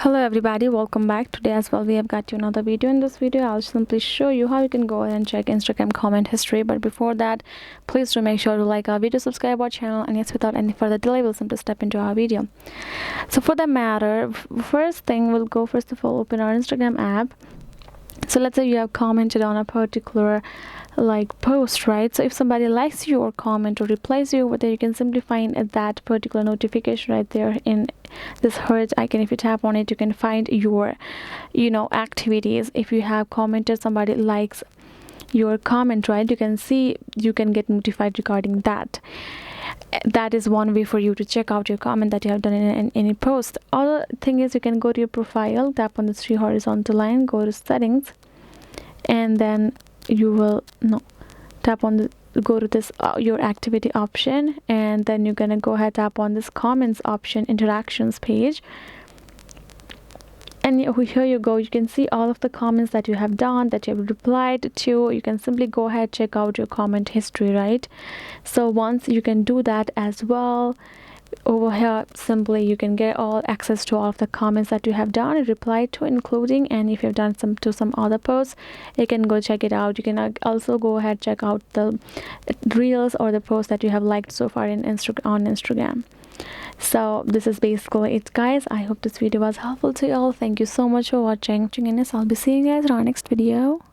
Hello everybody, welcome back. Today as well we have got you another video. In this video I'll simply show you how you can go ahead and check Instagram comment history. But before that, please do make sure to like our video, subscribe our channel, and yes, without any further delay we'll simply step into our video. So for that matter, first thing, we'll go first of all open our Instagram app. So let's say you have commented on a particular post, right? So if somebody likes your comment or replies you over there, you can simply find that particular notification right there in this heart icon. If you tap on it, you can find your activities. If you have commented, somebody likes your comment, right, you can see, you can get notified regarding that. That is one way for you to check out your comment that you have done in any post. Other thing is, you can go to your profile, tap on the three horizontal line, go to settings, and then you will tap on the go to this your activity option, and then you're gonna go ahead, tap on this comments option, interactions page, and here you go. You can see all of the comments that you have done, that you have replied to. You can simply go ahead, check out your comment history, right? So once you can do that as well, over here simply you can get all access to all of the comments that you have done and replied to, including, and if you've done some other posts, you can go check it out. You can also go ahead, check out the reels or the posts that you have liked so far on Instagram. So this is basically it, guys. I hope this video was helpful to you all. Thank you so much for watching, and yes, I'll be seeing you guys in our next video.